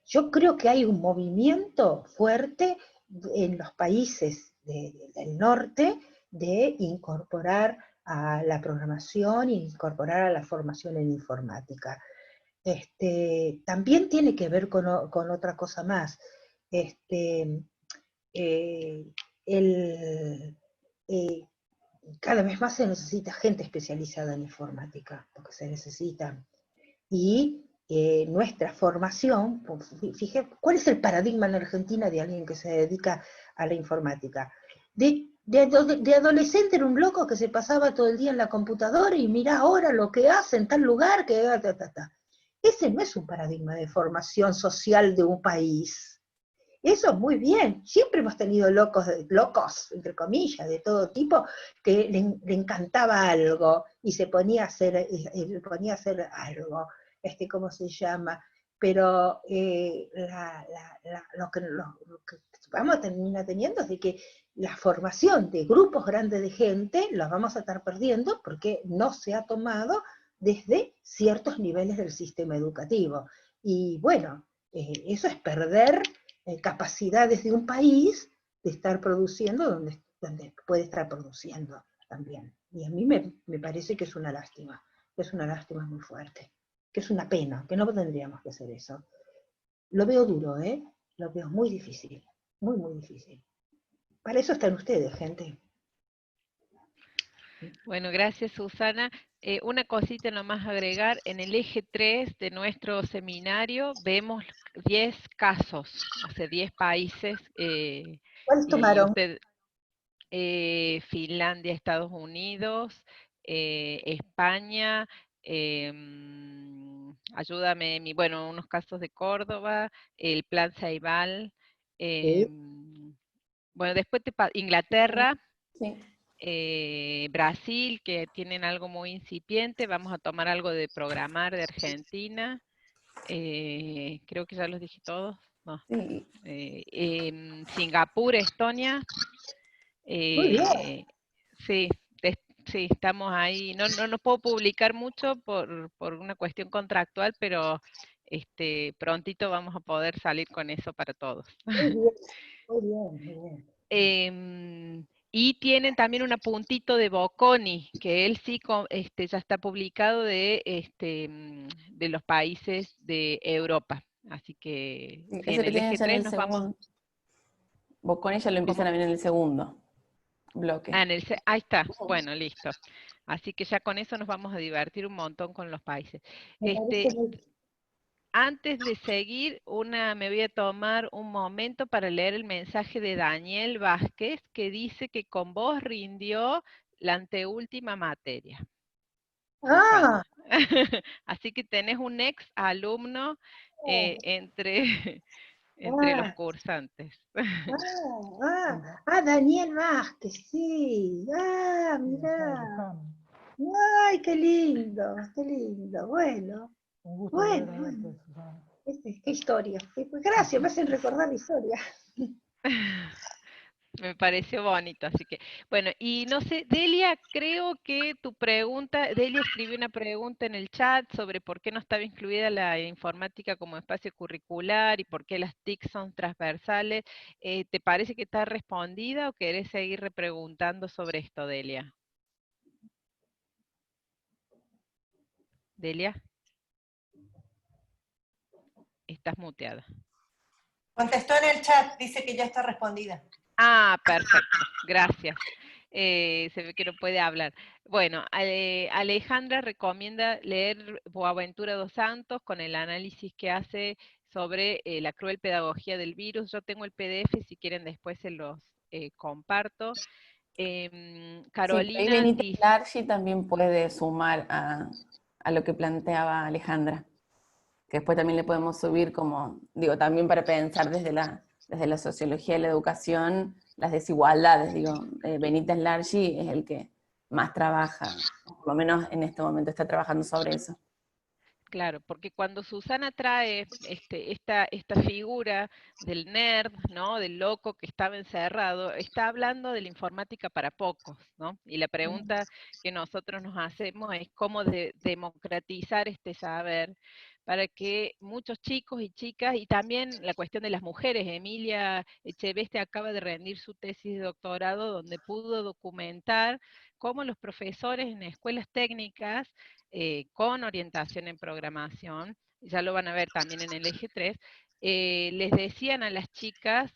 Yo creo que hay un movimiento fuerte en los países del norte de incorporar a la programación e incorporar a la formación en informática. También tiene que ver con otra cosa más. Eh, Cada vez más se necesita gente especializada en informática, porque se necesita. Y nuestra formación, fíjate, ¿cuál es el paradigma en Argentina de alguien que se dedica a la informática? De adolescente era un loco que se pasaba todo el día en la computadora y mira ahora lo que hace en tal lugar, que Ese no es un paradigma de formación social de un país. Eso muy bien, siempre hemos tenido locos, entre comillas, de todo tipo, que le encantaba algo y se ponía a hacer, algo, ¿cómo se llama? Pero lo que vamos a terminar teniendo es de que la formación de grupos grandes de gente la vamos a estar perdiendo porque no se ha tomado desde ciertos niveles del sistema educativo. Y bueno, eso es perder capacidades de un país de estar produciendo donde puede estar produciendo también. Y a mí me parece que es una lástima muy fuerte, que es una pena, que no tendríamos que hacer eso. Lo veo duro, lo veo muy difícil, muy, muy difícil. Para eso están ustedes, gente. Bueno, gracias Susana. Una cosita nomás agregar, en el eje 3 de nuestro seminario vemos 10 casos, o sea, 10 países. ¿Cuáles tomaron? Finlandia, Estados Unidos, España, ayúdame, bueno, unos casos de Córdoba, el Plan Ceibal, bueno, después Inglaterra, Brasil, que tienen algo muy incipiente, vamos a tomar algo de programar de Argentina, creo que ya los dije todos, no. Singapur, Estonia, Muy bien. sí, sí, estamos ahí. No puedo publicar mucho por una cuestión contractual, pero prontito vamos a poder salir con eso para todos. Muy bien, muy bien, muy bien. Y tienen también un apuntito de Bocconi, que él sí ya está publicado de los países de Europa. Así que sí, Ese en lo el tienen eje ya en 3 el nos segundo. vamos. Bocconi ya lo empiezan a ver en el segundo bloque. Ahí está, bueno, listo. Así que ya con eso nos vamos a divertir un montón con los países. Me parece muy... Antes de seguir, me voy a tomar un momento para leer el mensaje de Daniel Vázquez, que dice que con vos rindió la anteúltima materia. Ah, Así que tenés un ex alumno entre los cursantes. Daniel Vázquez, sí. Mirá. Ay, qué lindo, qué lindo. Bueno, Un gusto bueno. volver a verte, Susana. Qué historia. Gracias, me hacen recordar la historia. Me pareció bonito, así que, bueno, y no sé, Delia, creo que tu pregunta, Delia escribió una pregunta en el chat sobre por qué no estaba incluida la informática como espacio curricular y por qué las TIC son transversales. ¿Te parece que está respondida o querés seguir repreguntando sobre esto, Delia? Delia, estás muteada. Contestó en el chat, dice que ya está respondida. Ah, perfecto, gracias. Se ve que no puede hablar. Bueno, Alejandra recomienda leer Boaventura dos Santos con el análisis que hace sobre la cruel pedagogía del virus. Yo tengo el PDF, si quieren después se los comparto. Carolina sí, Benítez dice... Largi también puede sumar a lo que planteaba Alejandra, que después también le podemos subir como, digo, también para pensar desde la sociología de la educación, las desigualdades, digo, Benítez Largi es el que más trabaja, por lo menos en este momento está trabajando sobre eso. Claro, porque cuando Susana trae esta figura del nerd, ¿no? Del loco que estaba encerrado, está hablando de la informática para pocos, ¿no? Y la pregunta que nosotros nos hacemos es cómo democratizar este saber para que muchos chicos y chicas, y también la cuestión de las mujeres, Emilia Echeveste acaba de rendir su tesis de doctorado donde pudo documentar cómo los profesores en escuelas técnicas con orientación en programación, ya lo van a ver también en el eje 3, les decían a las chicas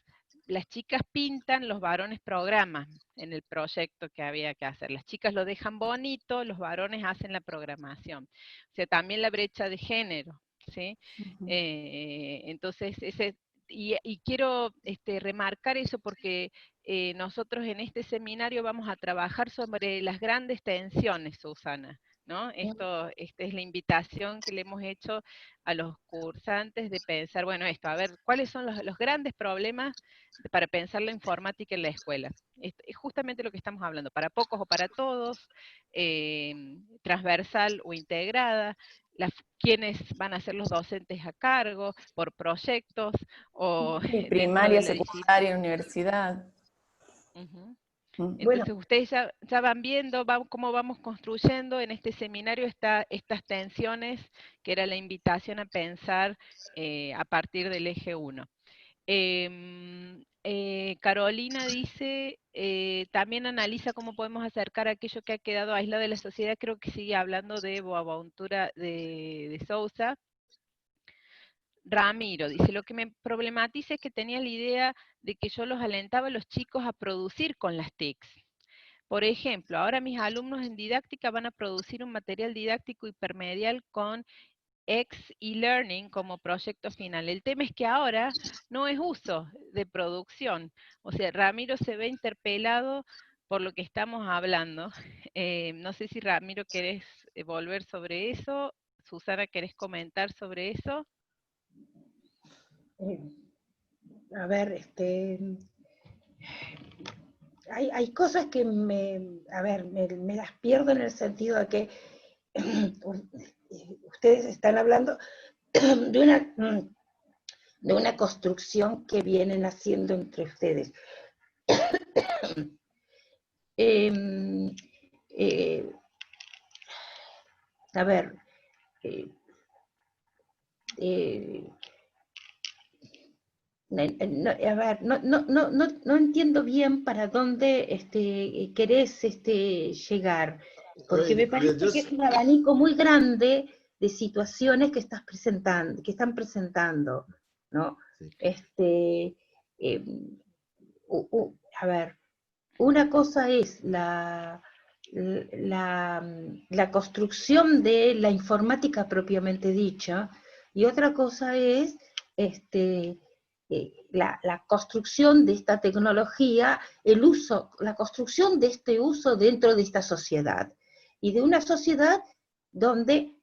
pintan, los varones programan en el proyecto que había que hacer. Las chicas lo dejan bonito, los varones hacen la programación. O sea, también la brecha de género, ¿sí? Entonces, y quiero remarcar eso porque nosotros en este seminario vamos a trabajar sobre las grandes tensiones, Susana, ¿no? Esta es la invitación que le hemos hecho a los cursantes de pensar, bueno, a ver, ¿cuáles son los grandes problemas para pensar la informática en la escuela? Es justamente lo que estamos hablando, para pocos o para todos, transversal o integrada, quiénes van a ser los docentes a cargo, por proyectos, o dentro de Primaria, la secundaria, universidad. disciplina. Bueno, Entonces ustedes ya van viendo cómo vamos construyendo en este seminario estas tensiones, que era la invitación a pensar a partir del eje 1. Carolina dice, también analiza cómo podemos acercar aquello que ha quedado aislado de la sociedad, creo que sigue hablando de Boaventura de Sousa. Ramiro dice, lo que me problematiza es que tenía la idea de que yo los alentaba a los chicos a producir con las TICs. Por ejemplo, ahora mis alumnos en didáctica van a producir un material didáctico hipermedial con e-learning como proyecto final. El tema es que ahora no es uso de producción. O sea, Ramiro se ve interpelado por lo que estamos hablando. No sé si Ramiro querés volver sobre eso. Susana, ¿querés comentar sobre eso? a ver, hay cosas que me las pierdo en el sentido de que ustedes están hablando de una construcción que vienen haciendo entre ustedes. A ver, no entiendo bien para dónde querés llegar, porque me parece que es un abanico muy grande de situaciones que están presentando, ¿no? Sí. A ver, una cosa es la construcción de la informática propiamente dicha, y otra cosa es la construcción de esta tecnología, la construcción de este uso dentro de esta sociedad, y de una sociedad donde,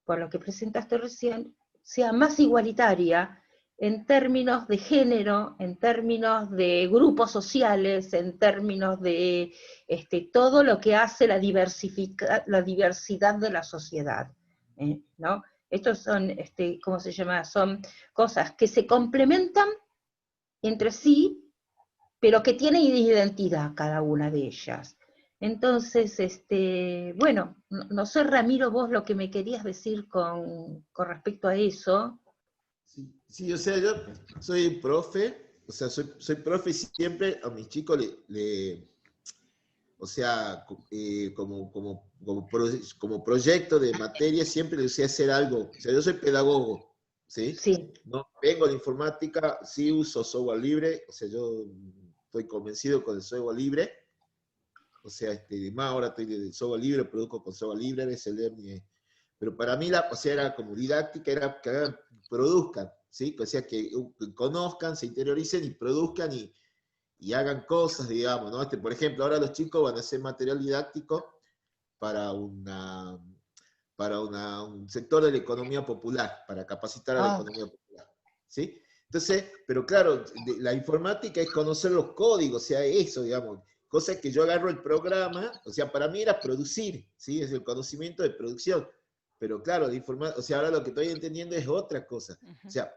por lo que presentaste recién, sea más igualitaria en términos de género, en términos de grupos sociales, en términos de todo lo que hace la diversidad de la sociedad, ¿no? Estos son, ¿cómo se llama? Son cosas que se complementan entre sí, pero que tienen identidad cada una de ellas. Entonces, bueno, no sé, Ramiro, vos lo que me querías decir con respecto a eso. Sí, o sea, yo soy profe, o sea, soy profe y siempre a mis chicos o sea, como proyecto de materia siempre les decía hacer algo. O sea, yo soy pedagogo, ¿sí? Sí. No vengo de informática, sí uso software libre, o sea, yo estoy convencido con el software libre, o sea, más ahora estoy de software libre, produzco con software libre, pero para mí, o sea, era como didáctica, era que produzcan, ¿sí? O sea, que conozcan, se interioricen y produzcan y hagan cosas, digamos, ¿no? Por ejemplo, ahora los chicos van a hacer material didáctico para un sector de la economía popular, para capacitar a la economía popular, ¿sí? Entonces, pero claro, la informática es conocer los códigos, o sea, eso, digamos, cosa que yo agarro el programa, o sea, para mí era producir, ¿sí? Es el conocimiento de producción, pero claro, o sea, ahora lo que estoy entendiendo es otra cosa, o sea,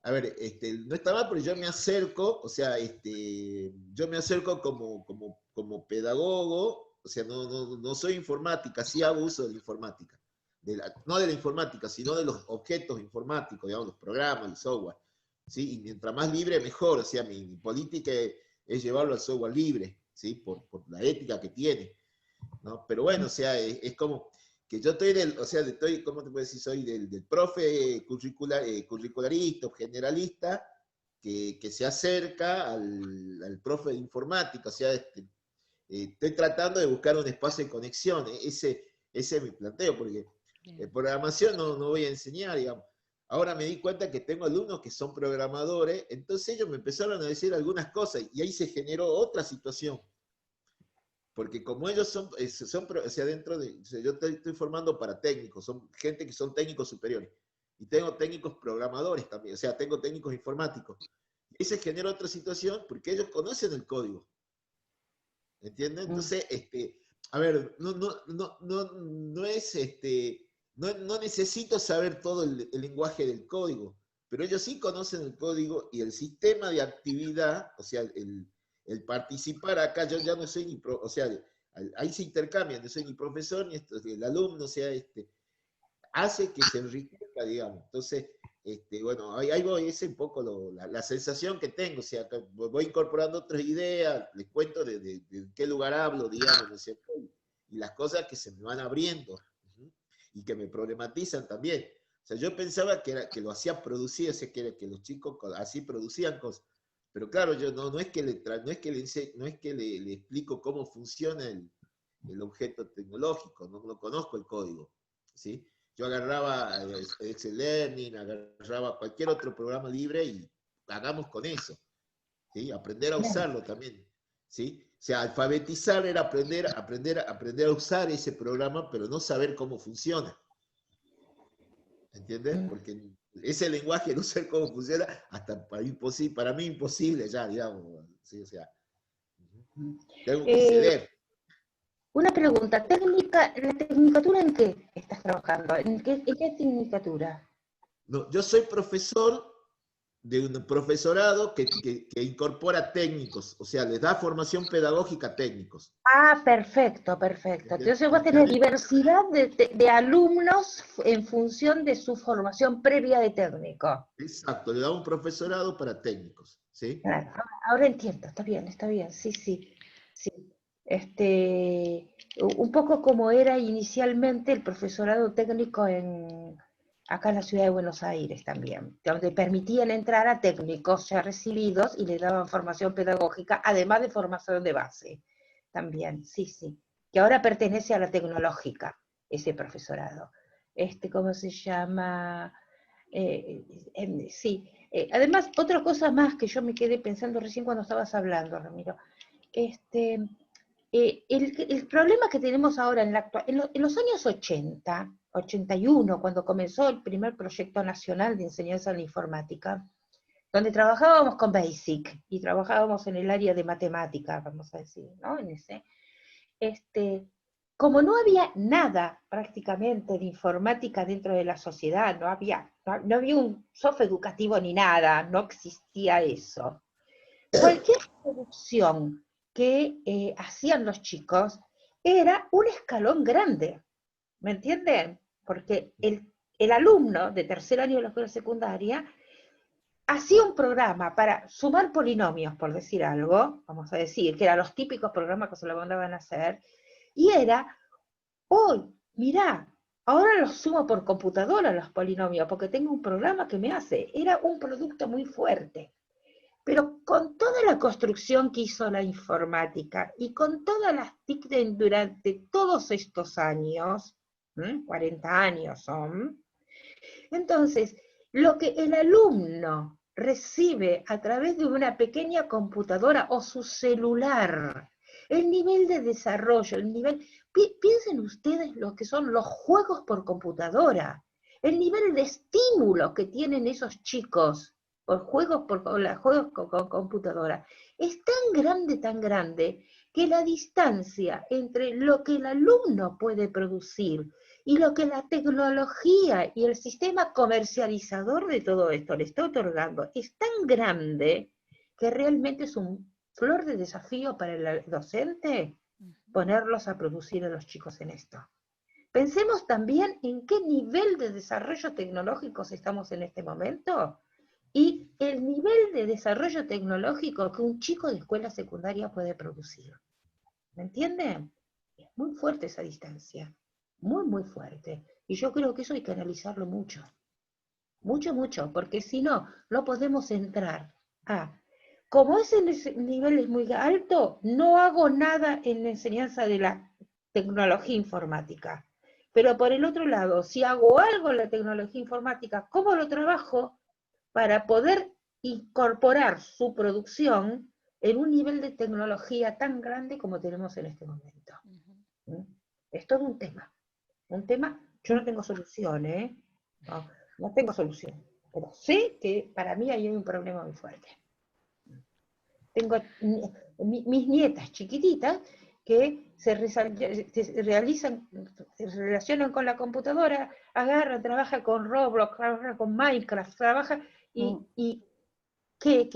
a ver, no está mal, pero yo me acerco, o sea, yo me acerco como pedagogo, o sea, no soy informática, sí hago uso de la informática. No de la informática, sino de los objetos informáticos, digamos, los programas, el software. ¿Sí? Y mientras más libre, mejor. O sea, mi política es llevarlo al software libre, ¿sí? Por la ética que tiene, ¿no? Pero bueno, o sea, es como que yo estoy o sea, ¿cómo te puedo decir? Soy del profe curricularista o generalista que se acerca al profe de informática, o sea, estoy tratando de buscar un espacio de conexión, ese es mi planteo, porque programación no voy a enseñar, digamos. Ahora me di cuenta que tengo alumnos que son programadores, entonces ellos me empezaron a decir algunas cosas y ahí se generó otra situación. Porque como ellos son o sea, o sea, yo estoy formando para técnicos, son gente que son técnicos superiores. Y tengo técnicos programadores también, o sea, tengo técnicos informáticos. Y ahí se genera otra situación porque ellos conocen el código. ¿Entiendes? Entonces, a ver, no es, no necesito saber todo el lenguaje del código, pero ellos sí conocen el código y el sistema de actividad, o sea, el participar acá, yo ya no soy ni, o sea, ahí se intercambian, no soy ni profesor ni el alumno, o sea, hace que se enriquezca, digamos. Entonces, bueno, ahí voy, esa es un poco la sensación que tengo, o sea, voy incorporando otras ideas, les cuento de qué lugar hablo, digamos, ¿no es cierto? Y las cosas que se me van abriendo, y que me problematizan también. O sea, yo pensaba que lo hacía producir, o sea, que los chicos así producían cosas, pero claro, yo no es que le explico cómo funciona el objeto tecnológico, no conozco el código, ¿sí? Yo agarraba Excel Learning, agarraba cualquier otro programa libre y hagamos con eso, ¿sí? Aprender a usarlo también, ¿sí? O sea, alfabetizar era aprender a usar ese programa, pero no saber cómo funciona, ¿entiendes? Porque ese lenguaje, no sé cómo funciona, hasta para mí imposible ya, digamos, ¿sí? O sea, tengo que ceder. Una pregunta, ¿la tecnicatura en qué estás trabajando? ¿En qué tecnicatura? No, yo soy profesor de un profesorado que incorpora técnicos, o sea, les da formación pedagógica a técnicos. Ah, perfecto, perfecto. Entonces vos tenés diversidad de alumnos en función de su formación previa de técnico. Exacto, le da un profesorado para técnicos, ¿sí? Claro, ahora entiendo, está bien, sí, sí. Un poco como era inicialmente el profesorado técnico acá en la ciudad de Buenos Aires también, donde permitían entrar a técnicos ya recibidos y les daban formación pedagógica, además de formación de base también, sí, sí, que ahora pertenece a la tecnológica, ese profesorado. ¿Cómo se llama? Sí. Además, otra cosa más que yo me quedé pensando recién cuando estabas hablando, Ramiro, el problema que tenemos ahora en los años 80, 81, cuando comenzó el primer proyecto nacional de enseñanza de la informática, donde trabajábamos con BASIC y trabajábamos en el área de matemática, vamos a decir, ¿no? Como no había nada prácticamente de informática dentro de la sociedad, no había un software educativo ni nada, no existía eso. Cualquier producción que hacían los chicos era un escalón grande, ¿me entienden? Porque el alumno de tercer año de la escuela secundaria hacía un programa para sumar polinomios, por decir algo, vamos a decir, que eran los típicos programas que se lo mandaban a hacer, y era, hoy, mirá, Ahora los sumo por computadora los polinomios, porque tengo un programa que me hace. Era un producto muy fuerte. Pero con toda la construcción que hizo la informática y con todas las TIC durante todos estos años, 40 años son, entonces lo que el alumno recibe a través de una pequeña computadora o su celular, el nivel de desarrollo, el nivel, piensen ustedes lo que son los juegos por computadora, el nivel de estímulo que tienen esos chicos por juegos con computadora, es tan grande, que la distancia entre lo que el alumno puede producir y lo que la tecnología y el sistema comercializador de todo esto le está otorgando es tan grande que realmente es un flor de desafío para el docente ponerlos a producir a los chicos en esto. Pensemos también en qué nivel de desarrollo tecnológico estamos en este momento y el nivel de desarrollo tecnológico que un chico de escuela secundaria puede producir. ¿Me entienden? Es muy fuerte esa distancia, muy fuerte. Y yo creo que eso hay que analizarlo mucho, mucho, porque si no, no podemos entrar a, como ese nivel es muy alto, no hago nada en la enseñanza de la tecnología informática. Pero por el otro lado, si hago algo en la tecnología informática, ¿cómo lo trabajo para poder incorporar su producción en un nivel de tecnología tan grande como tenemos en este momento? Es todo un tema, yo no tengo solución, no tengo solución, pero sé que para mí hay un problema muy fuerte. Tengo mis nietas chiquititas que se relacionan con la computadora, agarran, trabajan con Roblox, trabajan con Minecraft, trabajan y ¿qué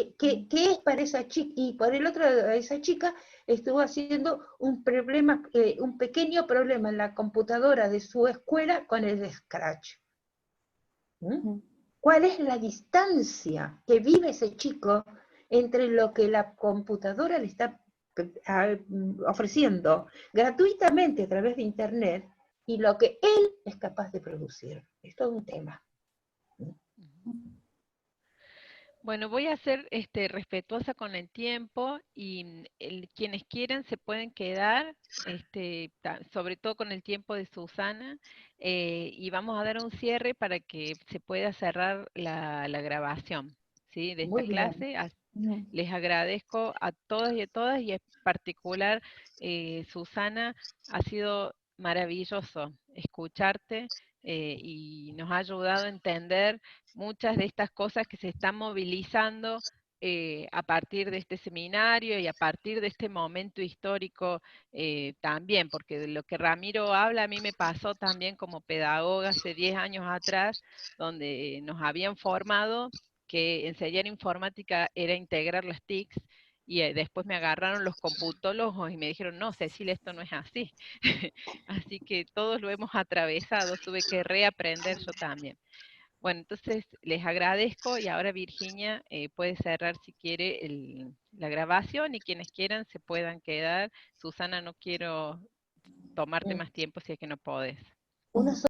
es para esa chica? Y por el otro lado, esa chica estuvo haciendo un pequeño problema en la computadora de su escuela con el Scratch. ¿Cuál es la distancia que vive ese chico entre lo que la computadora le está ofreciendo gratuitamente a través de Internet y lo que él es capaz de producir? Es todo un tema. Bueno, voy a ser respetuosa con el tiempo y quienes quieran se pueden quedar, sobre todo con el tiempo de Susana, y vamos a dar un cierre para que se pueda cerrar la grabación, ¿sí? De esta clase. Les agradezco a todos y a todas, y en particular, Susana, ha sido maravilloso escucharte y nos ha ayudado a entender muchas de estas cosas que se están movilizando a partir de este seminario y a partir de este momento histórico también, porque de lo que Ramiro habla a mí me pasó también como pedagoga hace 10 años atrás, donde nos habían formado que enseñar informática era integrar las TICs, y después me agarraron los computólogos y me dijeron, no, Cecilia, esto no es así. Así que todos lo hemos atravesado, tuve que reaprender yo también. Bueno, entonces les agradezco y ahora Virginia puede cerrar si quiere la grabación y quienes quieran se puedan quedar. Susana, no quiero tomarte más tiempo si es que no podés.